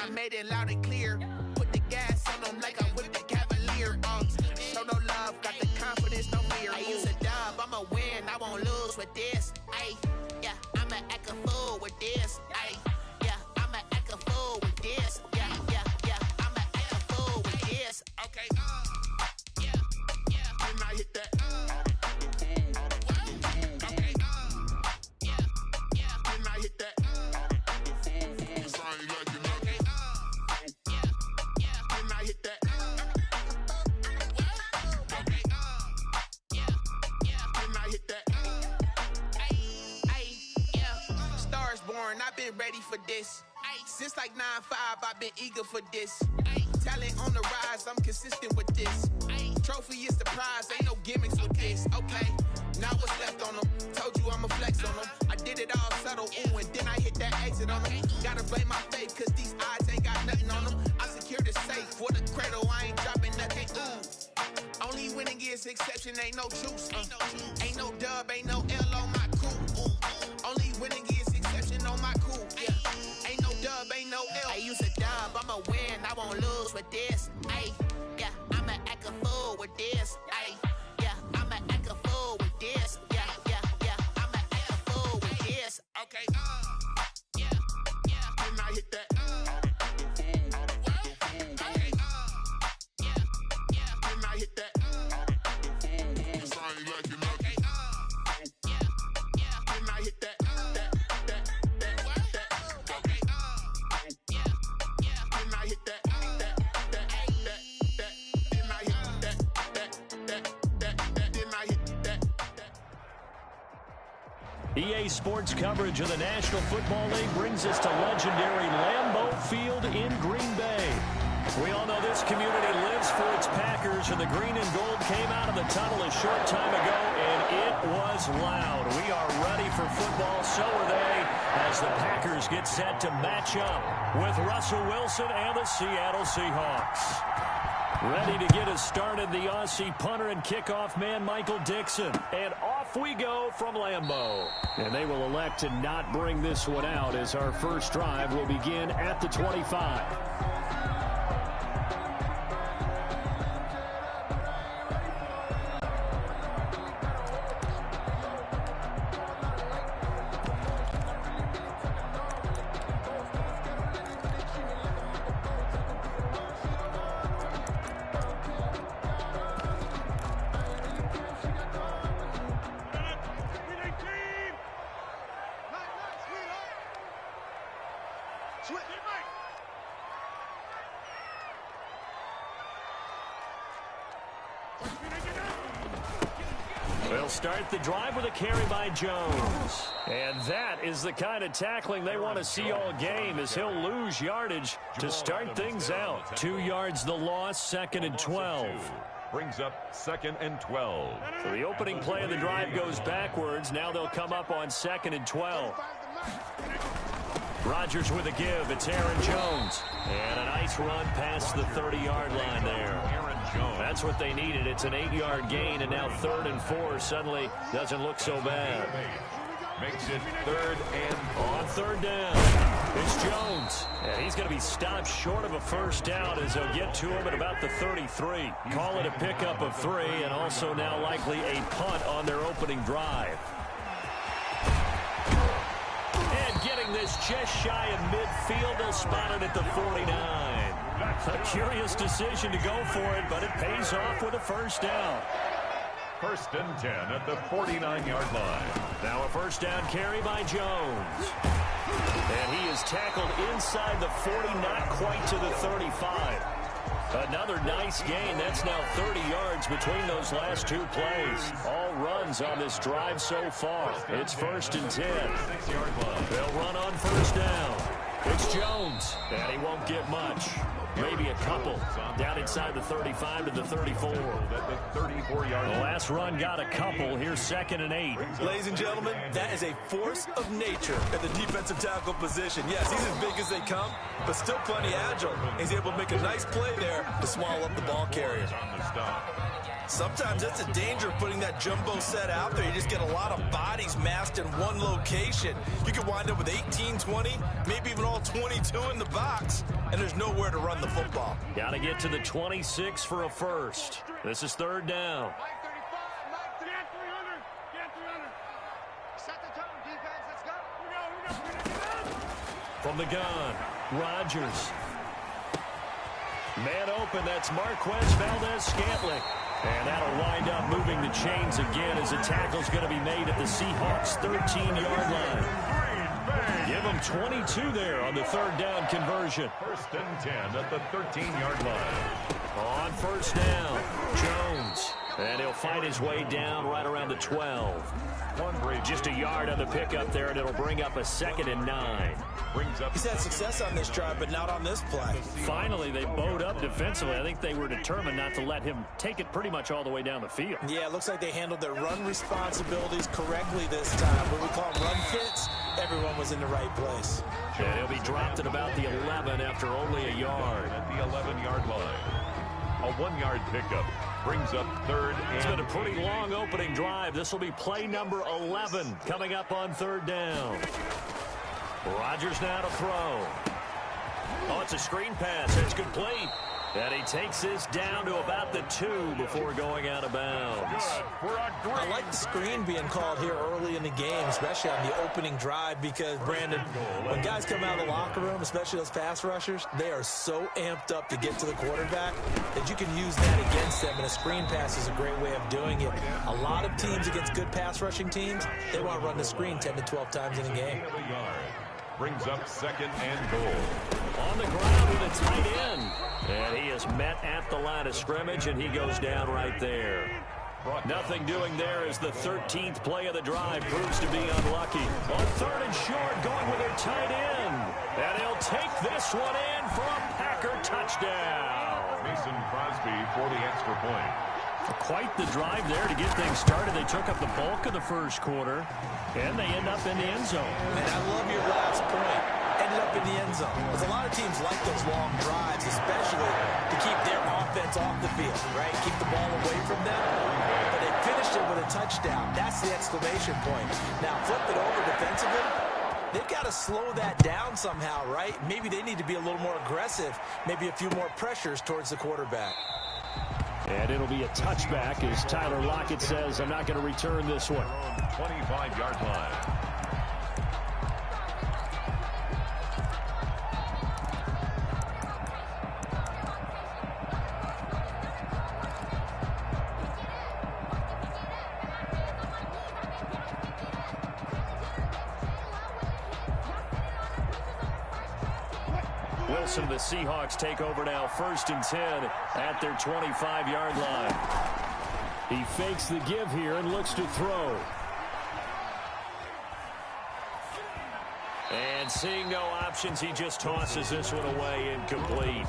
I made it loud and clear. Put the gas on them like I whipped the Cavalier. Show no love, got the confidence, no fear. I use a dub, I'ma win, I won't lose with this. Ay, yeah, I'ma act a fool with this. Ay, yeah, I'ma act a fool with this. Yeah, yeah, yeah, I'ma act a fool with this. Okay, yeah, yeah. Then I hit that. Okay, yeah, yeah. Then I hit that. I've been ready for this. Since like 9-5, I've been eager for this. Talent on the rise, I'm consistent with this. Trophy is the prize, ain't no gimmicks with this. Okay, now what's left on them? Told you I'ma flex on them. I did it all subtle, ooh, and then I hit that exit on them. Gotta blame my faith, cause these odds ain't got nothing on them. I secured the safe for the cradle, I ain't dropping nothing, ooh. Only winning is exception, ain't no truce. Ain't no dub, ain't no L on my crew. Only winning is exception on my cool. Yeah. Ain't no dub, ain't no L. I use a dub, I'ma win, I won't lose with this. Ay, yeah, I'ma act a fool with this. Ay, yeah, I'ma act a fool with this. Yeah, yeah, yeah, I'ma act a fool with this. Okay, yeah, yeah. Then I hit that. Okay, yeah, yeah. Then I hit that. EA Sports coverage of the National Football League brings us to legendary Lambeau Field in Green Bay. We all know this community lives for its Packers, and the green and gold came out of the tunnel a short time ago, and it was loud. We are ready for football, so are they, as the Packers get set to match up with Russell Wilson and the Seattle Seahawks. Ready to get us started, the Aussie punter and kickoff man, Michael Dixon. And off we go from Lambeau. And they will elect to not bring this one out, as our first drive will begin at the 25. They'll start the drive with a carry by Jones. And that is the kind of tackling they want to see all game, as he'll lose yardage to start things out. 2 yards the loss, 2nd and 12. Brings up 2nd and 12. So the opening play of the drive goes backwards. Now they'll come up on 2nd and 12. Rodgers with a give. It's Aaron Jones. And a nice run past the 30-yard line there. That's what they needed. It's an 8-yard gain, and now 3rd and 4 suddenly doesn't look so bad. Makes it 3rd and on 3rd down. It's Jones. And he's going to be stopped short of a first down, as they'll get to him at about the 33. Call it a pickup of 3, and also now likely a punt on their opening drive. And getting this just shy of midfield, they'll spot it at the 49. A curious decision to go for it, but it pays off with a first down. 1st and 10 at the 49-yard line. Now a first down carry by Jones. And he is tackled inside the 40, not quite to the 35. Another nice gain. That's now 30 yards between those last 2 plays. All runs on this drive so far. It's 1st and 10. 6-yard line. They'll run on first down. It's Jones, and he won't get much. Maybe a couple. Down inside the 35 to the 34. At the 34-yard line. The last run got a couple. Here's 2nd and 8. Ladies and gentlemen, that is a force of nature at the defensive tackle position. Yes, he's as big as they come, but still plenty agile. He's able to make a nice play there to swallow up the ball carrier. On the stop. Sometimes that's a danger putting that jumbo set out there. You just get a lot of bodies massed in one location. You could wind up with 18, 20, maybe even all 22 in the box, and there's nowhere to run the football. Got to get to the 26 for a first. This is third down. From the gun, Rodgers. Man open, that's Marquez Valdez-Scantling. And that'll wind up moving the chains again as a tackle's going to be made at the Seahawks' 13-yard line. Give them 22 there on the third down conversion. First and 10 at the 13-yard line. On first down, Jones. And he'll fight his way down right around the 12. Just a yard on the pickup there, and it'll bring up a 2nd and 9. He's had success on this drive, but not on this play. Finally, they bowed up defensively. I think they were determined not to let him take it pretty much all the way down the field. Yeah, it looks like they handled their run responsibilities correctly this time. What we call run fits, everyone was in the right place. And he'll be dropped at about the 11 after only a yard. At the 11-yard line. A 1-yard pickup brings up third and It's been a pretty long opening drive. This will be play number 11 coming up on third down. Rodgers now to throw. Oh, it's a screen pass. It's complete. And he takes this down to about the 2 before going out of bounds. I like the screen being called here early in the game, especially on the opening drive, because, Brandon, when guys come out of the locker room, especially those pass rushers, they are so amped up to get to the quarterback that you can use that against them, and a screen pass is a great way of doing it. A lot of teams against good pass rushing teams, they want to run the screen 10 to 12 times in a game. Brings up 2nd and goal. On the ground with a tight end. And he is met at the line of scrimmage, and he goes down right there. Nothing doing there as the 13th play of the drive proves to be unlucky. On third and short, going with their tight end. And he'll take this one in for a Packer touchdown. Mason Crosby for the extra point. Quite the drive there to get things started. They took up the bulk of the first quarter, and they end up in the end zone. And I love your last point. Ended up in the end zone. Because a lot of teams like those long drives, especially to keep their offense off the field, right? Keep the ball away from them. But they finished it with a touchdown. That's the exclamation point. Now, flip it over defensively. They've got to slow that down somehow, right? Maybe they need to be a little more aggressive. Maybe a few more pressures towards the quarterback. And it'll be a touchback as Tyler Lockett says, I'm not going to return this one. 25-yard line. Wilson, the Seahawks take over now, 1st and 10 at their 25-yard line. He fakes the give here and looks to throw. And seeing no options, he just tosses this one away incomplete.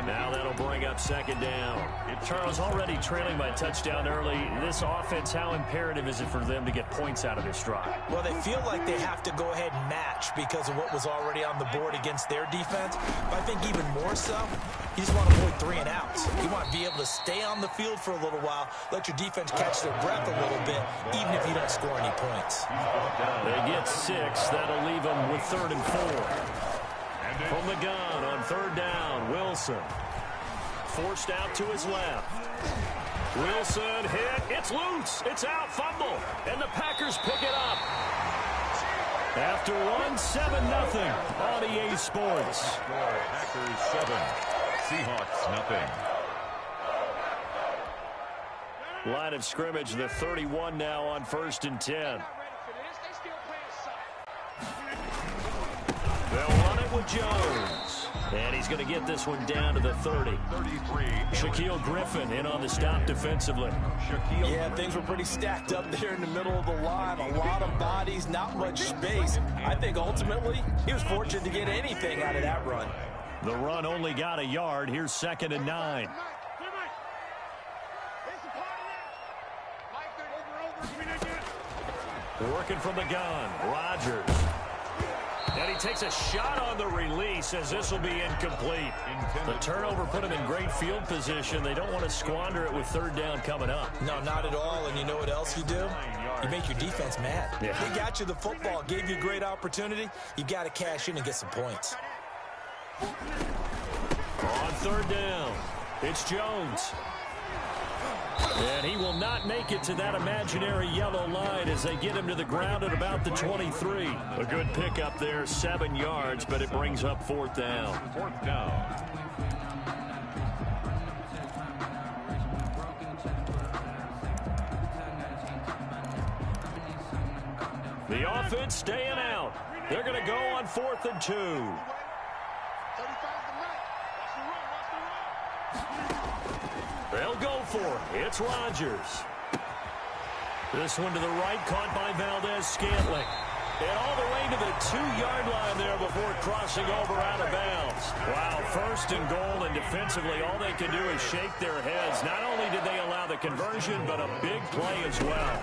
Now that'll bring up 2nd down. Charles, already trailing by touchdown early. This offense, how imperative is it for them to get points out of this drive? Well, they feel like they have to go ahead and match because of what was already on the board against their defense. But I think even more so, you just want to avoid 3 and outs. You want to be able to stay on the field for a little while, let your defense catch their breath a little bit, even if you don't score any points. They get 6. That'll leave them with 3rd and 4. From the gun on 3rd down, Wilson. Forced out to his left. Wilson hit. It's loose. It's out. Fumble. And the Packers pick it up. After 1-7-0 on EA Sports. Packers 7, Seahawks 0. Line of scrimmage, the 31 now on 1st and 10. They'll run it with Jones. And he's going to get this one down to the 30. 33. Shaquille Griffin in on the stop defensively. Yeah, things were pretty stacked up there in the middle of the line. A lot of bodies, not much space. I think ultimately he was fortunate to get anything out of that run. The run only got a yard. Here's 2nd and 9. Working from the gun. Rodgers. And he takes a shot on the release as this will be incomplete. The turnover put him in great field position. They don't want to squander it with third down coming up. No, not at all. And you know what else you do? You make your defense mad. Yeah. They got you the football, gave you a great opportunity. You got to cash in and get some points. On third down, it's Jones. And he will not make it to that imaginary yellow line as they get him to the ground at about the 23. A good pickup there, 7 yards, but it brings up fourth down. Fourth down. The offense staying out. They're going to go on 4th and 2. They'll go for it. It's Rodgers. This one to the right, caught by Valdez-Scantling. And all the way to the 2-yard line there before crossing over out of bounds. Wow, 1st and goal, and defensively all they can do is shake their heads. Not only did they allow the conversion, but a big play as well.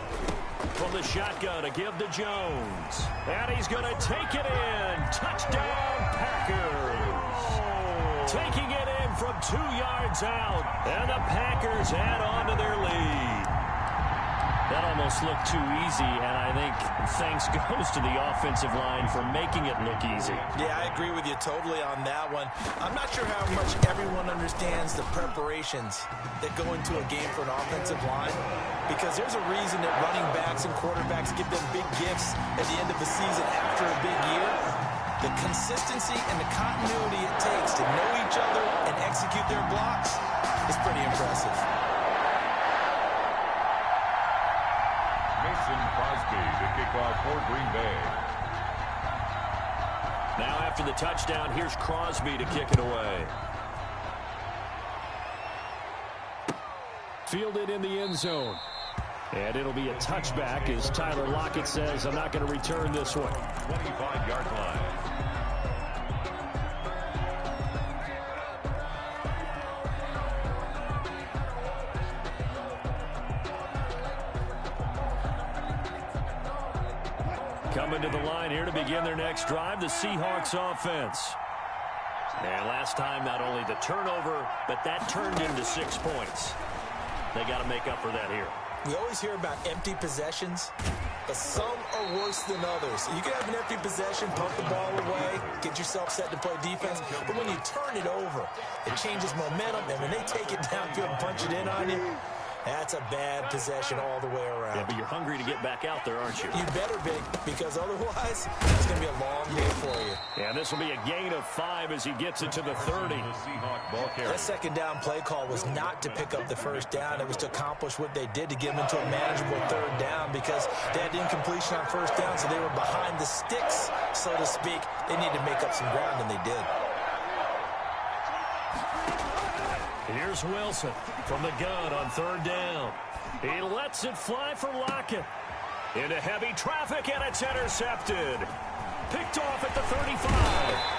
From the shotgun to give to Jones. And he's going to take it in. Touchdown, Packers. Taking it in from 2 yards out. And the Packers add on to their lead. That almost looked too easy, and I think thanks goes to the offensive line for making it look easy. Yeah, I agree with you totally on that one. I'm not sure how much everyone understands the preparations that go into a game for an offensive line, because there's a reason that running backs and quarterbacks get them big gifts at the end of the season after a big year. The consistency and the continuity it takes to know each other and execute their blocks is pretty impressive. Crosby to kick off for Green Bay. Now after the touchdown, here's Crosby to kick it away. Fielded in the end zone. And it'll be a touchback as Tyler Lockett says, I'm not going to return this one. 25-yard line. Coming to the line here to begin their next drive, the Seahawks offense. And last time, not only the turnover, but that turned into 6 points. They got to make up for that here. We always hear about empty possessions, but some are worse than others. You can have an empty possession, pump the ball away, get yourself set to play defense, but when you turn it over, it changes momentum, and when they take it downfield and punch it in on you, that's a bad possession all the way around. Yeah, but you're hungry to get back out there, aren't you? You better be, because otherwise, it's going to be a long day for you. And this will be a gain of 5 as he gets it to the 30. That second down play call was not to pick up the first down. It was to accomplish what they did to get them into a manageable third down, because they had incompletion on first down, so they were behind the sticks, so to speak. They needed to make up some ground, and they did. Here's Wilson from the gun on third down. He lets it fly for Lockett. Into heavy traffic, and it's intercepted. Picked off at the 35.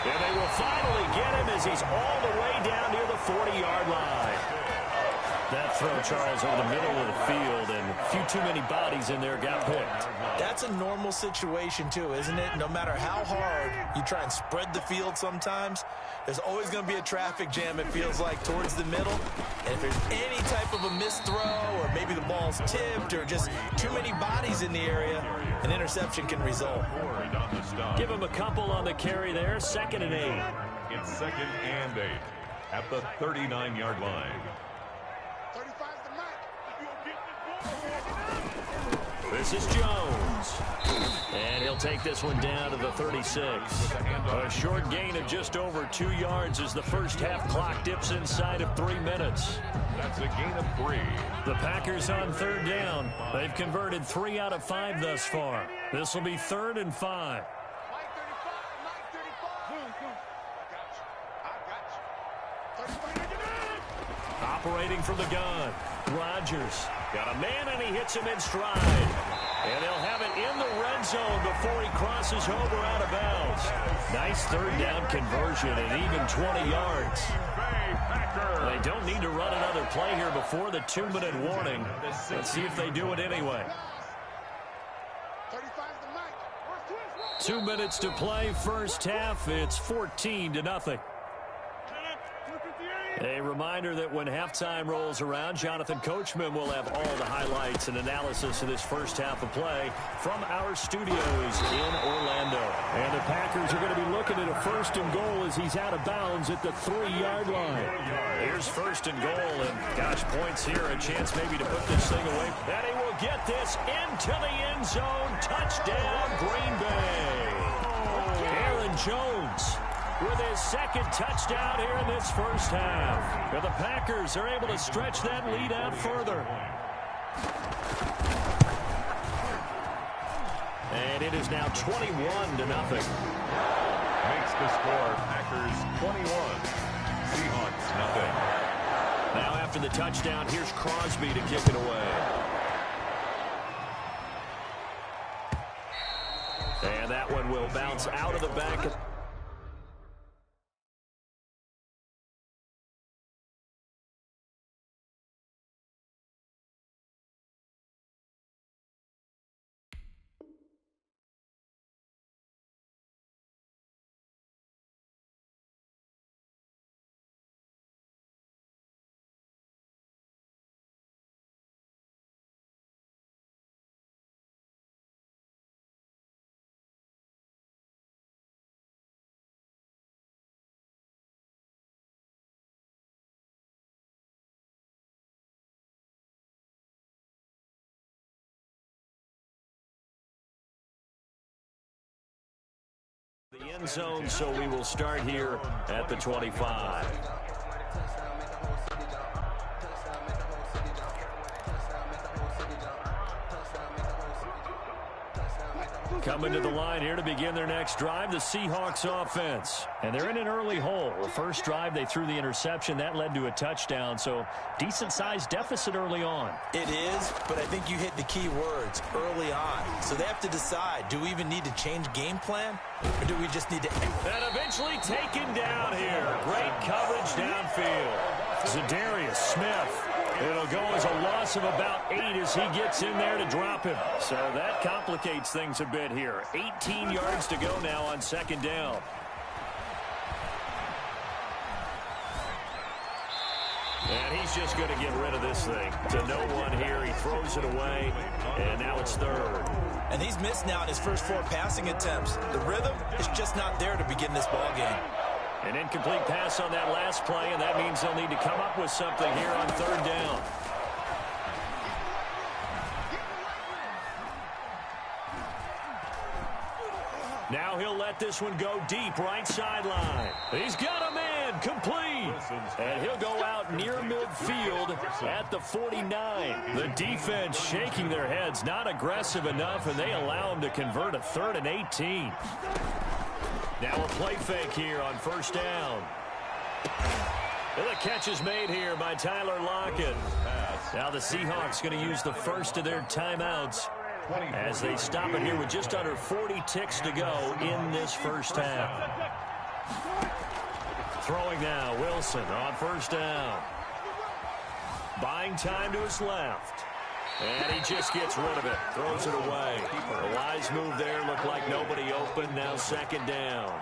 And they will finally get him as he's all the way down near the 40-yard line. That throw, Charles, over the middle of the field, and a few too many bodies in there got picked. That's a normal situation, too, isn't it? No matter how hard you try and spread the field sometimes, there's always going to be a traffic jam, it feels like, towards the middle. And if there's any type of a missed throw, or maybe the ball's tipped, or just too many bodies in the area, an interception can result. Give him a couple on the carry there, 2nd and 8. It's 2nd and 8 at the 39-yard line. This is Jones. And he'll take this one down to the 36. A short gain of just over 2 yards as the first half clock dips inside of 3 minutes. That's a gain of 3. The Packers on third down. They've converted 3 out of 5 thus far. This will be 3rd and 5. Operating from the gun, Rodgers. Got a man, and he hits him in stride. And they'll have it in the red zone before he crosses over out of bounds. Nice third down conversion and even 20 yards. They don't need to run another play here before the 2-minute warning. Let's see if they do it anyway. 2 minutes to play, first half. It's 14-0. A reminder that when halftime rolls around, Jonathan Coachman will have all the highlights and analysis of this first half of play from our studios in Orlando. And the Packers are going to be looking at a first and goal as he's out of bounds at the 3-yard line. Here's first and goal, and gosh, points here, a chance maybe to put this thing away. And he will get this into the end zone. Touchdown, Green Bay. Aaron Jones with his second touchdown here in this first half. The Packers are able to stretch that lead out further. And it is now 21-0. Makes the score Packers 21, Seahawks nothing. Now after the touchdown, here's Crosby to kick it away. And that one will bounce out of the back. The end zone, so we will start here at the 25. Coming to the line here to begin their next drive, the Seahawks offense. And they're in an early hole. The first drive, they threw the interception. That led to a touchdown, so decent-sized deficit early on. It is, but I think you hit the key words, early on. So they have to decide, do we even need to change game plan, or do we just need to... And eventually taken down here. Great coverage downfield. Zadarius Smith. It'll go as a loss of about 8 as he gets in there to drop him. So that complicates things a bit here. 18 yards to go now on second down. And he's just going to get rid of this thing. To no one here. He throws it away. And now it's third. And he's missed now in his first 4 passing attempts. The rhythm is just not there to begin this ball game. An incomplete pass on that last play, and that means they'll need to come up with something here on third down. Now he'll let this one go deep, right sideline. He's got a man, complete. And he'll go out near midfield at the 49. The defense shaking their heads, not aggressive enough, and they allow him to convert a 3rd and 18. Now a play fake here on first down. And the catch is made here by Tyler Lockett. Now the Seahawks going to use the first of their timeouts as they stop it here with just under 40 ticks to go in this first half. Throwing now, Wilson on first down. Buying time to his left. And he just gets rid of it. Throws it away. A wise move there. Looked like nobody open. Now second down.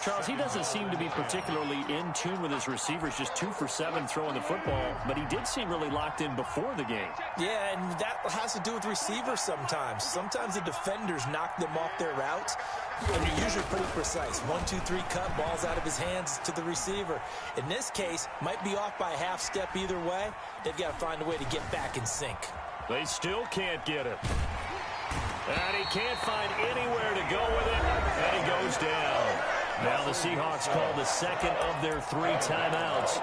Charles, he doesn't seem to be particularly in tune with his receivers. Just 2 for 7 throwing the football. But he did seem really locked in before the game. Yeah, and that has to do with receivers sometimes. Sometimes the defenders knock them off their routes. And you're usually pretty precise. 1, 2, 3 cut, balls out of his hands to the receiver. In this case, might be off by a half step either way. They've got to find a way to get back in sync. They still can't get it. And he can't find anywhere to go with it. And he goes down. Now the Seahawks call the second of their 3 timeouts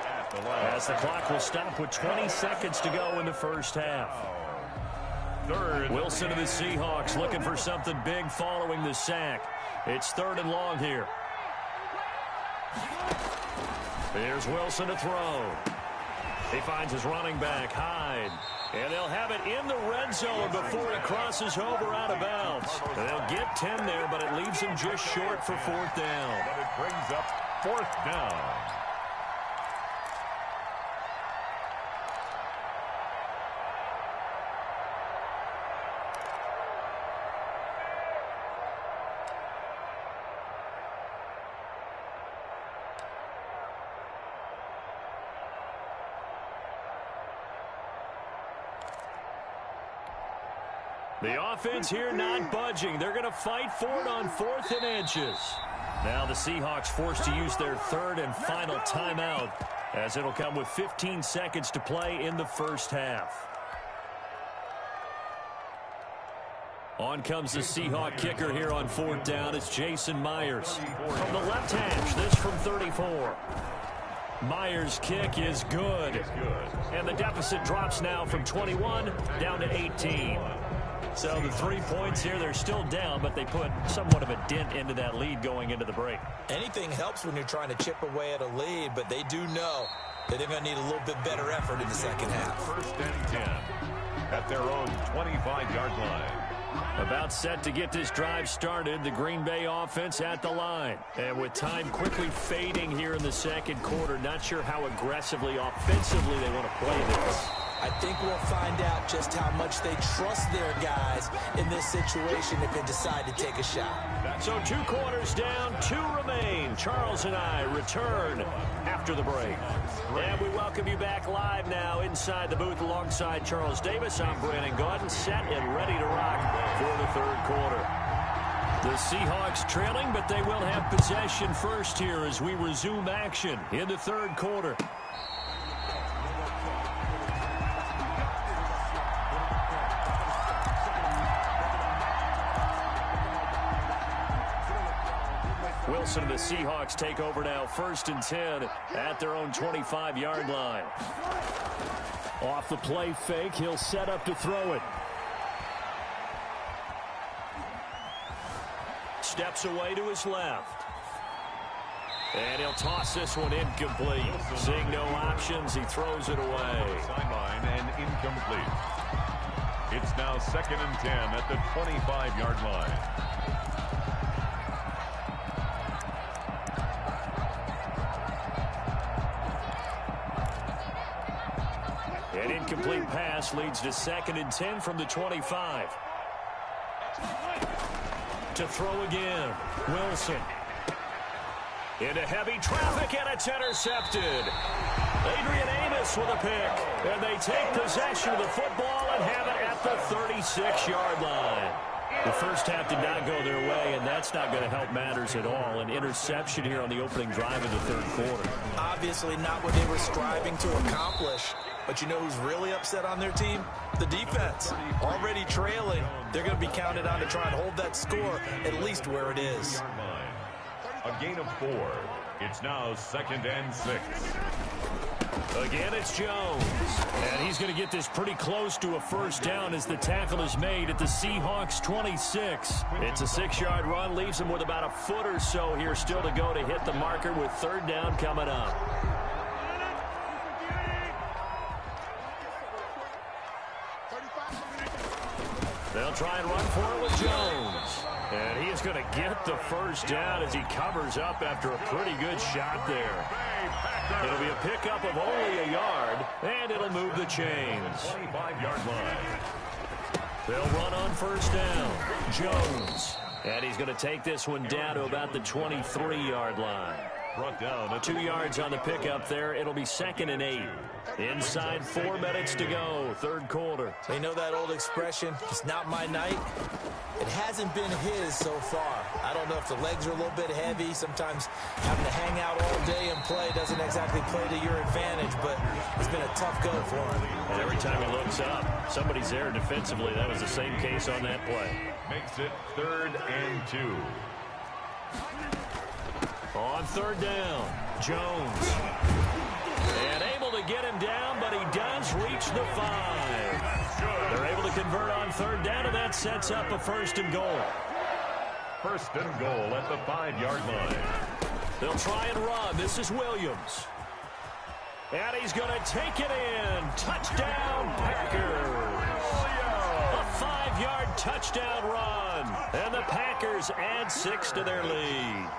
as the clock will stop with 20 seconds to go in the first half. Third. Wilson of the Seahawks looking for something big following the sack. It's 3rd and long here. Here's Wilson to throw. He finds his running back, Hyde. And they'll have it in the red zone before he crosses over out of bounds. They'll get 10 there, but it leaves him just short for 4th down. But it brings up 4th down. The offense here not budging. They're going to fight for it on 4th and inches. Now the Seahawks forced to use their 3rd and final timeout, as it'll come with 15 seconds to play in the first half. On comes the Seahawk kicker here on 4th down. It's Jason Myers. From the left hash, this from 34. Myers' kick is good. And the deficit drops now from 21 down to 18. So the 3 points here, they're still down, but they put somewhat of a dent into that lead going into the break. Anything helps when you're trying to chip away at a lead, but they do know that they're going to need a little bit better effort in the second half. 1st and 10 at their own 25-yard line. About set to get this drive started, the Green Bay offense at the line. And with time quickly fading here in the second quarter, not sure how aggressively, offensively they want to play this. I think we'll find out just how much they trust their guys in this situation if they decide to take a shot. So 2 quarters down, 2 remain. Charles and I return after the break. And we welcome you back live now inside the booth alongside Charles Davis. I'm Brandon Gaudin, set and ready to rock for the 3rd quarter. The Seahawks trailing, but they will have possession first here as we resume action in the 3rd quarter. Wilson and the Seahawks take over now, 1st and 10 at their own 25-yard line. Off the play fake, he'll set up to throw it. Steps away to his left. And he'll toss this one incomplete. Seeing no options, he throws it away. Sideline and incomplete. It's now 2nd and 10 at the 25-yard line. An incomplete pass leads to 2nd and 10 from the 25. To throw again, Wilson. Into heavy traffic, and it's intercepted. Adrian Amos with a pick, and they take possession of the football and have it at the 36-yard line. The first half did not go their way, and that's not going to help matters at all. An interception here on the opening drive of the 3rd quarter. Obviously not what they were striving to accomplish. But you know who's really upset on their team? The defense. Already trailing. They're going to be counted on to try and hold that score at least where it is. A gain of 4. It's now 2nd and 6. Again, it's Jones. And he's going to get this pretty close to a first down as the tackle is made at the Seahawks 26. It's a 6-yard run, leaves him with about a foot or so here still to go to hit the marker with 3rd down coming up. They'll try and run for it with Jones. And he is going to get the first down as he covers up after a pretty good shot there. It'll be a pickup of only a yard, and it'll move the chains. 25-yard line. They'll run on first down. Jones. And he's going to take this one down to about the 23-yard line. Brought down 2 yards on the pickup there. It'll be 2nd and 8. Inside 4 minutes to go, 3rd quarter. They know that old expression, it's not my night. It hasn't been his so far. I don't know if the legs are a little bit heavy. Sometimes having to hang out all day and play doesn't exactly play to your advantage, but it's been a tough go for him. And every time he looks up, somebody's there defensively. That was the same case on that play. Makes it 3rd and 2. On 3rd down, Jones. And able to get him down, but he does reach the 5. They're able to convert on 3rd down, and that sets up a 1st and goal. 1st and goal at the 5-yard line. They'll try and run. This is Williams. And he's going to take it in. Touchdown, Packers. A 5-yard touchdown run. And the Packers add 6 to their lead.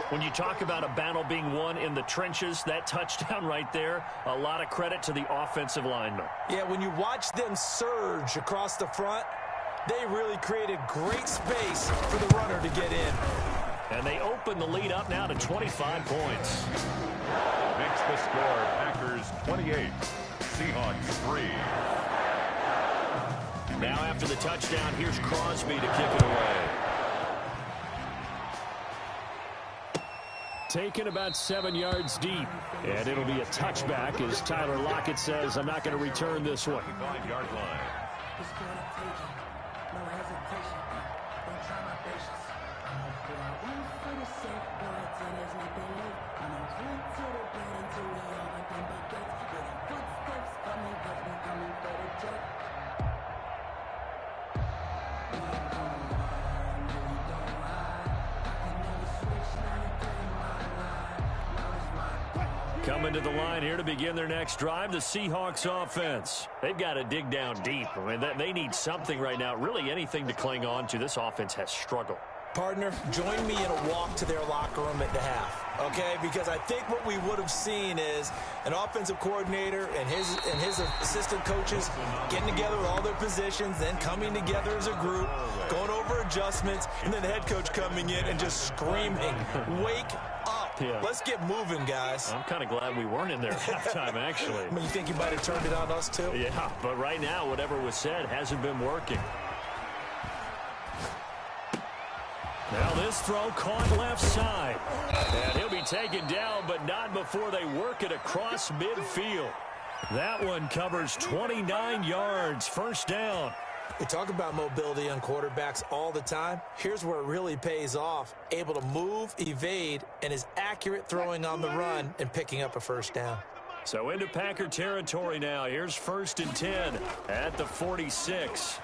When you talk about a battle being won in the trenches, that touchdown right there, a lot of credit to the offensive linemen. Yeah, when you watch them surge across the front, they really created great space for the runner to get in. And they open the lead up now to 25 points. Makes the score Packers 28, Seahawks 3. Now after the touchdown, here's Crosby to kick it away. Taken about 7 yards deep. And it'll be a touchback as Tyler Lockett says, I'm not going to return this one. 5-yard line. Coming to the line here to begin their next drive, the Seahawks offense. They've got to dig down deep. I mean, they need something right now, really anything to cling on to. This offense has struggled. Partner, join me in a walk to their locker room at the half, okay? Because I think what we would have seen is an offensive coordinator and his assistant coaches getting together with all their positions, then coming together as a group, going over adjustments, and then the head coach coming in and just screaming, wake up. Yeah. Let's get moving, guys. I'm kind of glad we weren't in there at halftime, actually. I mean, you think you might have turned it on us, too? Yeah, but right now, whatever was said hasn't been working. Now this throw caught left side. And he'll be taken down, but not before they work it across midfield. That one covers 29 yards, first down. We talk about mobility on quarterbacks all the time. Here's where it really pays off. Able to move, evade, and is accurate throwing on the run and picking up a first down. So into Packer territory now. Here's 1st and 10 at the 46.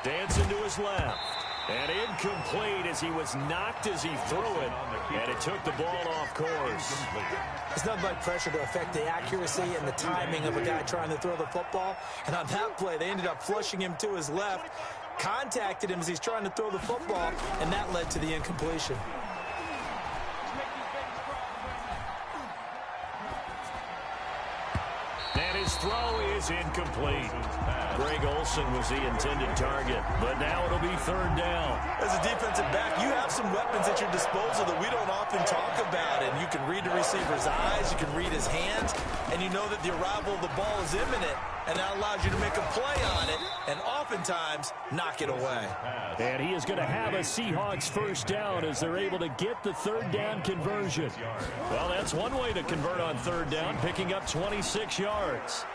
Dancing to his left. And incomplete as he was knocked as he threw it. And it took the ball off course. It's nothing like pressure to affect the accuracy and the timing of a guy trying to throw the football. And on that play, they ended up flushing him to his left, contacted him as he's trying to throw the football, and that led to the incompletion. And his throw is incomplete. Greg Olsen was the intended target, but now it'll be 3rd down. As a defensive back, you have some weapons at your disposal that we don't often talk about, and you can read the receiver's eyes, you can read his hands, and you know that the arrival of the ball is imminent, and that allows you to make a play on it, and oftentimes knock it away. And he is going to have a Seahawks first down as they're able to get the 3rd down conversion. Well, that's one way to convert on 3rd down, picking up 26 yards.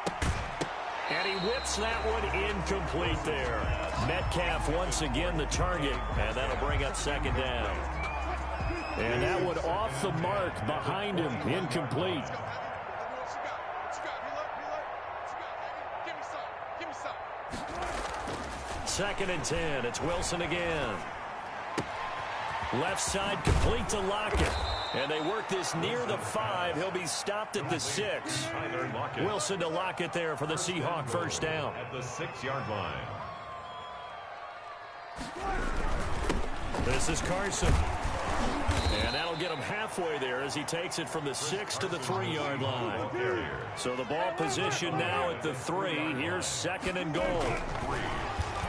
And he whips that one incomplete there. Metcalf once again the target, and that'll bring up 2nd down. And that one off the mark behind him, incomplete. 2nd and 10. It's Wilson again. Left side complete to Lockett. And they work this near the 5. He'll be stopped at the 6. Wilson to Lockett there for the Seahawk first down. At the 6-yard line. This is Carson. And that'll get him halfway there as he takes it from the 6 to the 3-yard line. So the ball position now at the 3. Here's 2nd and goal.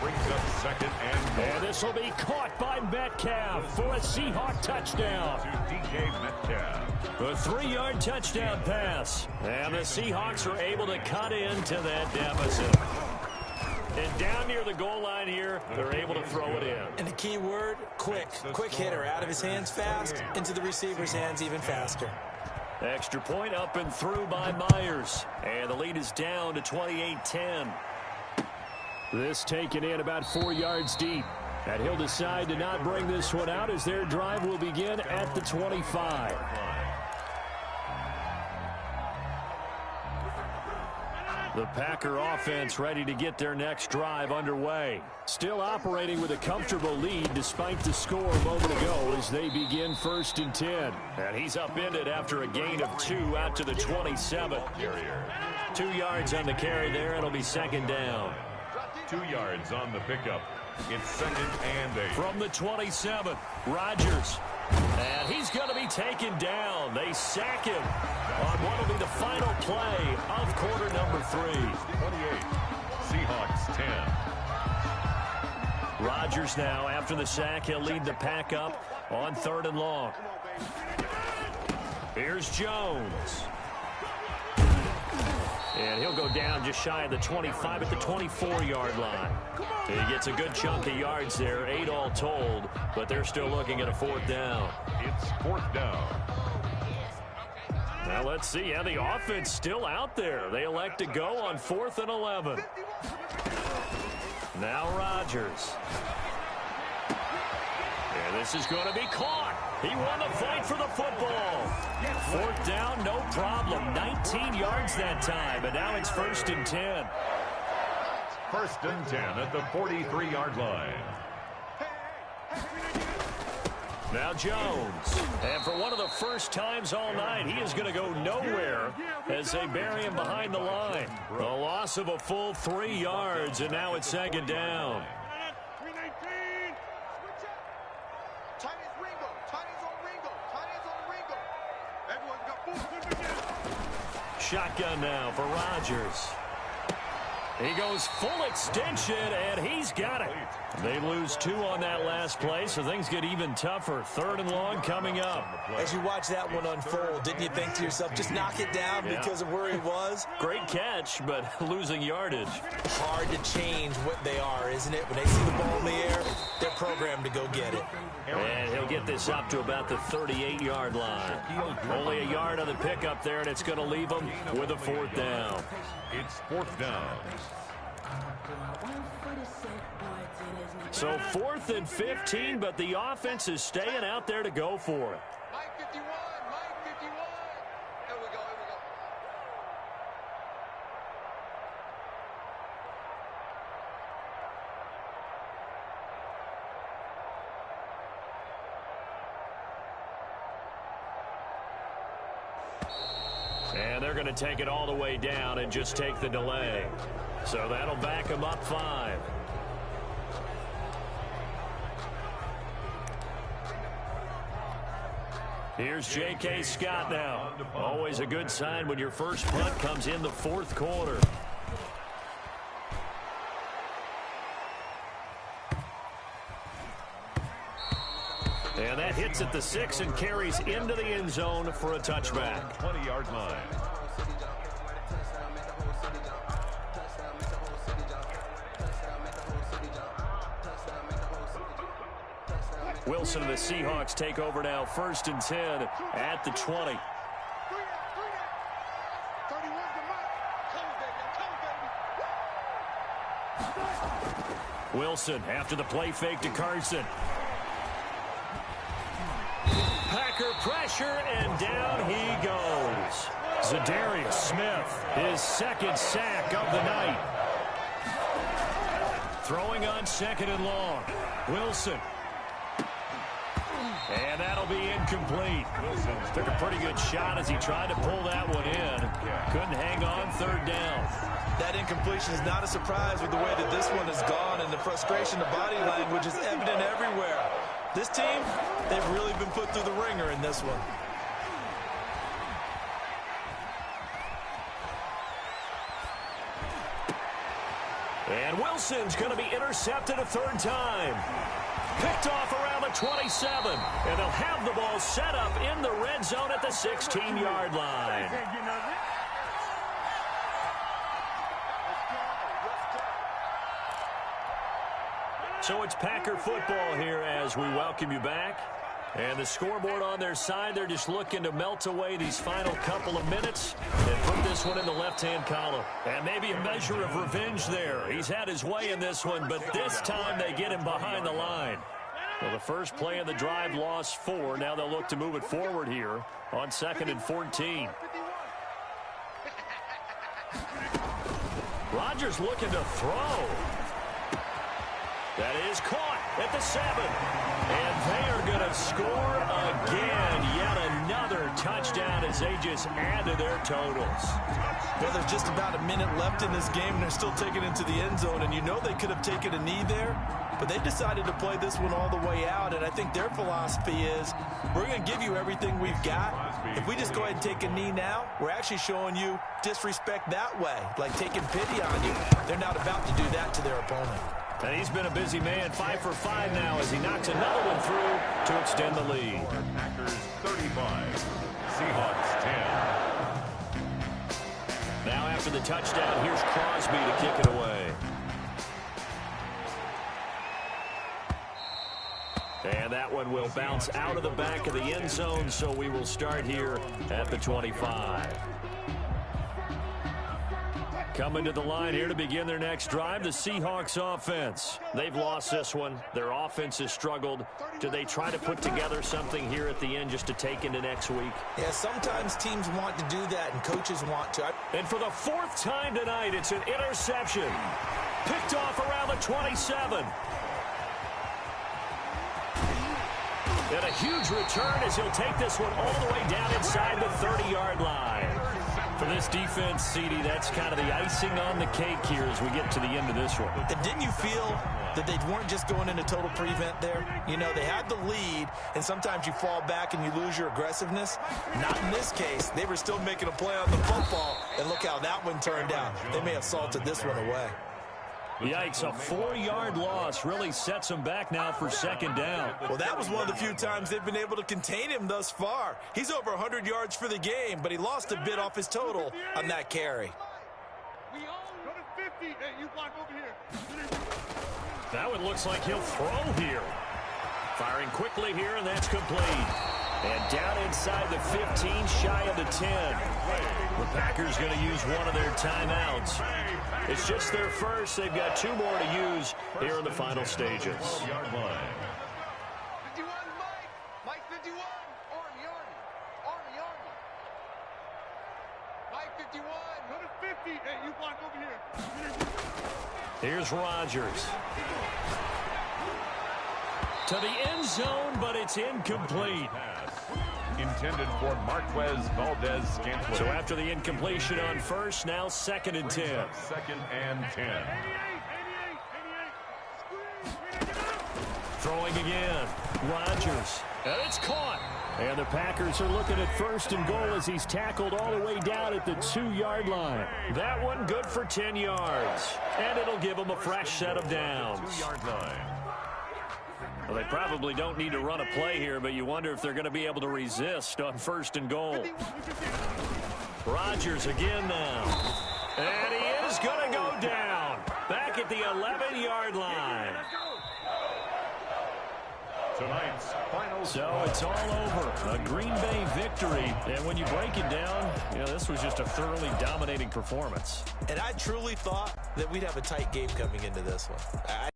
Brings up 2nd and goal. And this will be caught by Metcalf for a Seahawk touchdown. To DK Metcalf. A 3-yard touchdown pass. And the Seahawks are able to cut into that deficit. And down near the goal line here, they're able to throw it in. And the key word, quick. Quick hitter, out of his hands fast, into the receiver's hands even faster. Extra point up and through by Myers. And the lead is down to 28-10. This taken in about 4 yards deep. And he'll decide to not bring this one out as their drive will begin at the 25. The Packer offense ready to get their next drive underway. Still operating with a comfortable lead despite the score a moment ago as they begin 1st and 10. And he's upended after a gain of 2 out to the 27. 2 yards on the carry there. It'll be 2nd down. 2 yards on the pickup. It's 2nd and 8. From the 27, Rodgers. And he's going to be taken down. They sack him on what will be the final play of quarter number 3. 28. Seahawks 10. Rodgers now, after the sack, he'll lead the pack up on 3rd and long. Here's Jones. And he'll go down just shy of the 25 at the 24-yard line. He gets a good chunk of yards there, 8 all told, but they're still looking at a 4th down. It's 4th down. Now let's see. Yeah, the offense still out there. They elect to go on 4th and 11. Now Rodgers. And this is going to be caught. He won the fight for the football. 4th down, no problem. 19 yards that time, but now it's 1st and 10. 1st and 10 at the 43-yard line. Now Jones. And for one of the first times all night, he is going to go nowhere as they bury him behind the line. A loss of a full 3 yards, and now it's 2nd down. Shotgun now for Rodgers. He goes full extension, and he's got it. They lose 2 on that last play, so things get even tougher. 3rd and long coming up. As you watch that one unfold, didn't you think to yourself, just knock it down because of where he was? Great catch, but losing yardage. Hard to change what they are, isn't it? When they see the ball in the air, they're programmed to go get it. And he'll get this up to about the 38-yard line. Only a yard on the pickup there, and it's going to leave him with a 4th down. It's 4th down. So 4th and 15, but the offense is staying out there to go for it. Mike 51, Mike 51. Here we go, And they're going to take it all the way down and just take the delay. So that'll back them up 5. Here's J.K. Scott now. Always a good sign when your first punt comes in the 4th quarter. And that hits at the 6 and carries into the end zone for a touchback. 20-yard line. Wilson and the Seahawks take over now, 1st and 10 at the 20. Wilson after the play fake to Carson. Packer pressure, and down he goes. Zadarius Smith, his 2nd sack of the night. Throwing on 2nd and long. Wilson. And that'll be incomplete. Wilson took a pretty good shot as he tried to pull that one in. Couldn't hang on, 3rd down. That incompletion is not a surprise with the way that this one has gone, and the frustration of body language is evident everywhere. This team, they've really been put through the ringer in this one. And Wilson's going to be intercepted a 3rd time. Picked off around the 27. And they'll have the ball set up in the red zone at the 16-yard line. So it's Packer football here as we welcome you back. And the scoreboard on their side, they're just looking to melt away these final couple of minutes and put this one in the left-hand column. And maybe a measure of revenge there. He's had his way in this one, but this time they get him behind the line. Well, the first play of the drive lost 4. Now they'll look to move it forward here on 2nd and 14. Rodgers looking to throw. That is caught at the 7. And they are going to score again. Yet another touchdown as they just add to their totals. Well, there's just about a minute left in this game, and they're still taking it into the end zone. And you know they could have taken a knee there, but they decided to play this one all the way out. And I think their philosophy is, we're going to give you everything we've got. If we just go ahead and take a knee now, we're actually showing you disrespect that way, like taking pity on you. They're not about to do that to their opponent. And he's been a busy man, 5 for 5 now as he knocks another one through to extend the lead. Packers 35, Seahawks 10. Now after the touchdown. Here's Crosby to kick it away. And that one will bounce out of the back of the end zone, so we will start here at the 25. Coming to the line here to begin their next drive, the Seahawks offense. They've lost this one. Their offense has struggled. Do they try to put together something here at the end just to take into next week? Yeah, sometimes teams want to do that, and coaches want to. And for the fourth time tonight, it's an interception. Picked off around the 27. And a huge return as he'll take this one all the way down inside the 30-yard line. For this defense, CD, that's kind of the icing on the cake here as we get to the end of this one. And didn't you feel that they weren't just going into total prevent there? You know, they had the lead, and sometimes you fall back and you lose your aggressiveness. Not in this case. They were still making a play on the football, and look how that one turned out. They may have salted this one away. Yikes, a 4-yard loss really sets him back now for second down. Well, that was one of the few times they've been able to contain him thus far. He's over 100 yards for the game, but he lost a bit off his total on that carry. That one looks like he'll throw here. Firing quickly here, and that's complete. And down inside the 15, shy of the 10. The Packers going to use one of their timeouts. It's just their first. They've got 2 more to use here in the final stages. 51, Mike 51, Army. Mike 51, 150. Hey, you block over here. Here's Rodgers. To the end zone, but it's incomplete. Intended for Marquez Valdez-Scantling. So after the incompletion on first, now 2nd and 10. 2nd and 10. Throwing again. Rodgers. And it's caught. And the Packers are looking at 1st and goal as he's tackled all the way down at the 2-yard line. That one good for 10 yards. And it'll give them a fresh set of downs. 2-yard line. Well, they probably don't need to run a play here, but you wonder if they're going to be able to resist on 1st and goal. Rodgers again now. And he is going to go down. Back at the 11-yard line. Tonight's final. So it's all over. A Green Bay victory. And when you break it down, you know, this was just a thoroughly dominating performance. And I truly thought that we'd have a tight game coming into this one.